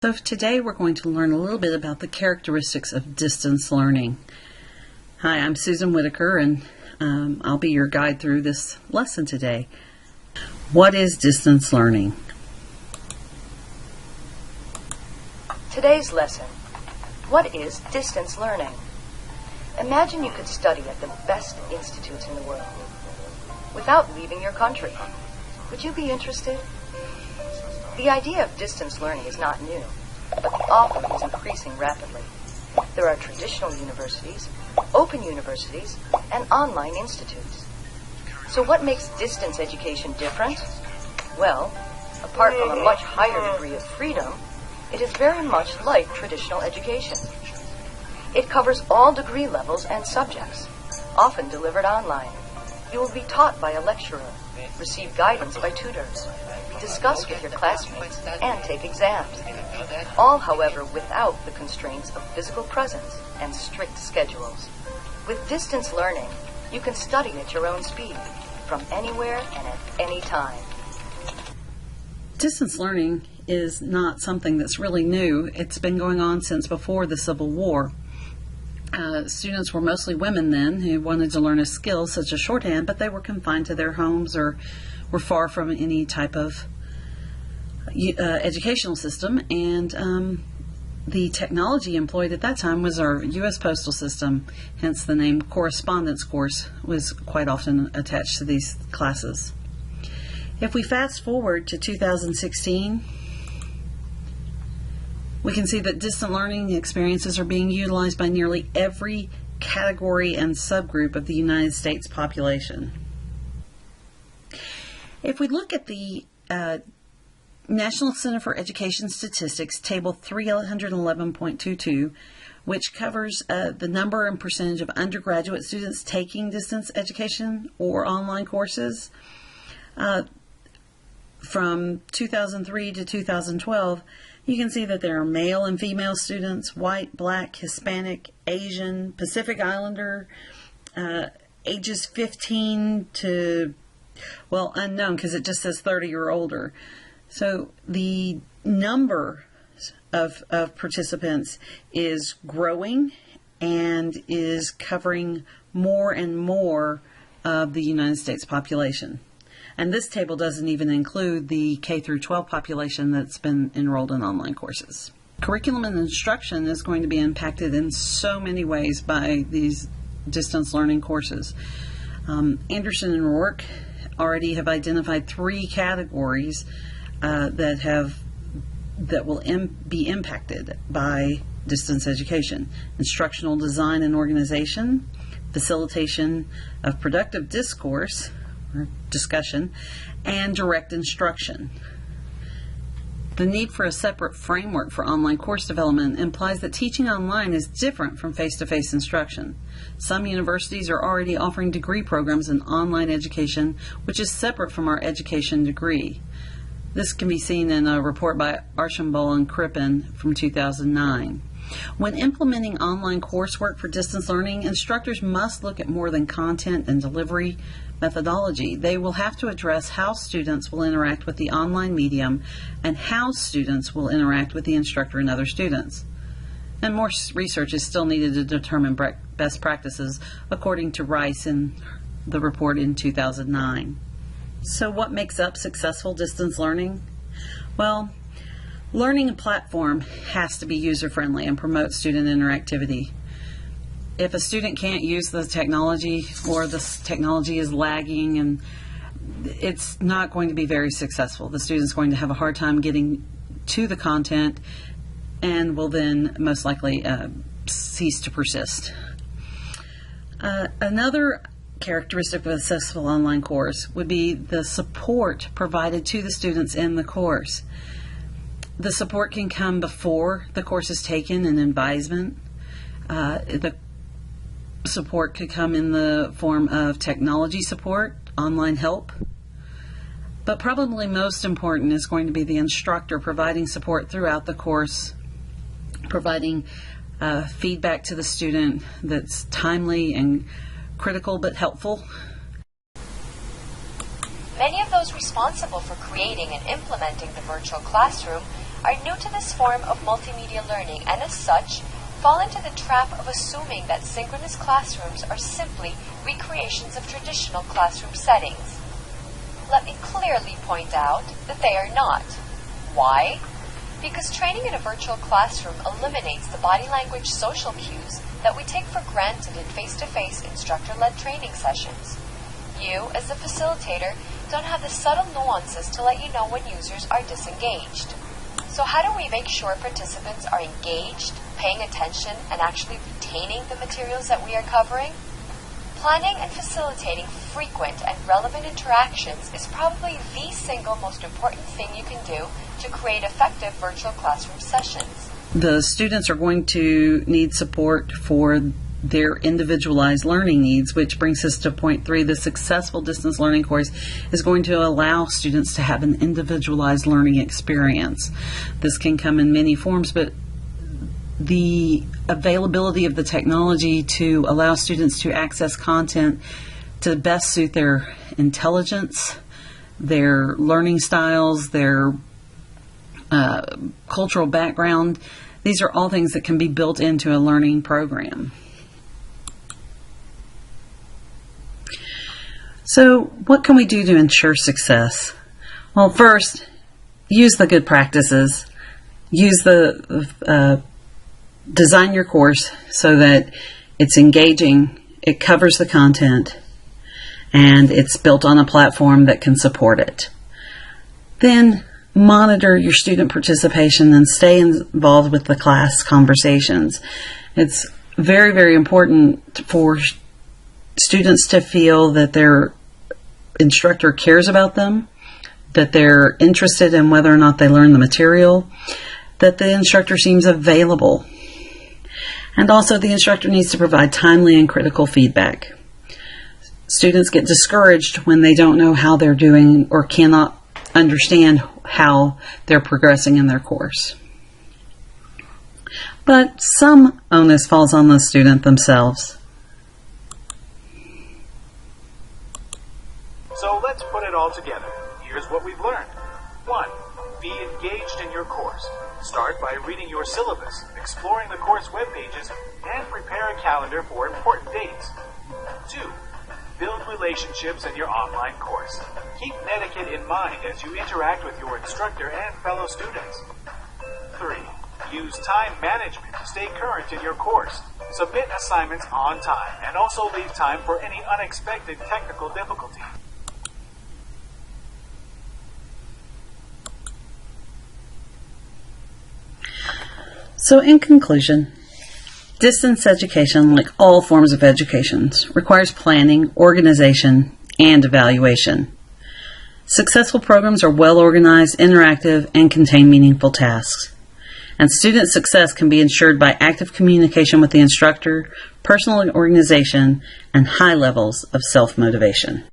So today we're going to learn a little bit about the characteristics of distance learning. Hi, I'm Susan Whitaker, and I'll be your guide through this lesson today. What is distance learning? Today's lesson. What is distance learning? Imagine you could study at the best institutes in the world without leaving your country. Would you be interested? The idea of distance learning is not new, but the offer is increasing rapidly. There are traditional universities, open universities, and online institutes. So what makes distance education different? Well, apart from a much higher degree of freedom, it is very much like traditional education. It covers all degree levels and subjects, often delivered online. You will be taught by a lecturer, receive guidance by tutors, discuss with your classmates, and take exams. All, however, without the constraints of physical presence and strict schedules. With distance learning, you can study at your own speed, from anywhere and at any time. Distance learning is not something that's really new. It's been going on since before the Civil War. Students were mostly women then who wanted to learn a skill such as shorthand, but they were confined to their homes or were far from any type of educational system, and the technology employed at that time was our U.S. postal system, hence the name correspondence course was quite often attached to these classes. If we fast forward to 2016, we can see that distant learning experiences are being utilized by nearly every category and subgroup of the United States population. If we look at the National Center for Education Statistics, Table 311.22, which covers the number and percentage of undergraduate students taking distance education or online courses, from 2003 to 2012, you can see that there are male and female students, white, black, Hispanic, Asian, Pacific Islander, ages 15 to, well, unknown because it just says 30 or older. So the number of participants is growing and is covering more and more of the United States population. And this table doesn't even include the K through 12 population that's been enrolled in online courses. Curriculum and instruction is going to be impacted in so many ways by these distance learning courses. Anderson and Rourke already have identified three categories that will be impacted by distance education: instructional design and organization, facilitation of productive discourse or discussion, and direct instruction. The need for a separate framework for online course development implies that teaching online is different from face-to-face instruction. Some universities are already offering degree programs in online education, which is separate from our education degree. This can be seen in a report by Archambault and Crippen from 2009. When implementing online coursework for distance learning, instructors must look at more than content and delivery methodology. They will have to address how students will interact with the online medium and how students will interact with the instructor and other students. And more research is still needed to determine best practices, according to Rice in the report in 2009. So what makes up successful distance learning? Well, learning platform has to be user-friendly and promote student interactivity. If a student can't use the technology, or the technology is lagging, and it's not going to be very successful. The student's going to have a hard time getting to the content and will then most likely cease to persist. Another characteristic of a successful online course would be the support provided to the students in the course. The support can come before the course is taken, an advisement. The support could come in the form of technology support, online help. But probably most important is going to be the instructor providing support throughout the course, providing feedback to the student that's timely and critical but helpful. Many of those responsible for creating and implementing the virtual classroom are new to this form of multimedia learning and as such fall into the trap of assuming that synchronous classrooms are simply recreations of traditional classroom settings. Let me clearly point out that they are not. Why? Because training in a virtual classroom eliminates the body language social cues that we take for granted in face-to-face instructor-led training sessions. You, as the facilitator, don't have the subtle nuances to let you know when users are disengaged. So how do we make sure participants are engaged, paying attention, and actually retaining the materials that we are covering? Planning and facilitating frequent and relevant interactions is probably the single most important thing you can do to create effective virtual classroom sessions. The students are going to need support for their individualized learning needs, which brings us to point 3. The successful distance learning course is going to allow students to have an individualized learning experience. This can come in many forms, but the availability of the technology to allow students to access content to best suit their intelligence, their learning styles, their cultural background, these are all things that can be built into a learning program. So what can we do to ensure success? Well, first, use the good practices. Use design your course so that it's engaging, it covers the content, and it's built on a platform that can support it. Then monitor your student participation and stay involved with the class conversations. It's very, very important for students to feel that their instructor cares about them, that they're interested in whether or not they learn the material, that the instructor seems available. And also the instructor needs to provide timely and critical feedback. Students get discouraged when they don't know how they're doing or cannot understand how they're progressing in their course. But some onus falls on the student themselves. So let's put it all together. Here's what we've learned. 1. Be engaged in your course. Start by reading your syllabus, exploring the course web pages, and prepare a calendar for important dates. 2. Build relationships in your online course. Keep netiquette in mind as you interact with your instructor and fellow students. 3. Use time management to stay current in your course. Submit assignments on time and also leave time for any unexpected technical difficulty. So in conclusion, distance education, like all forms of education, requires planning, organization, and evaluation. Successful programs are well organized, interactive, and contain meaningful tasks. And student success can be ensured by active communication with the instructor, personal organization, and high levels of self-motivation.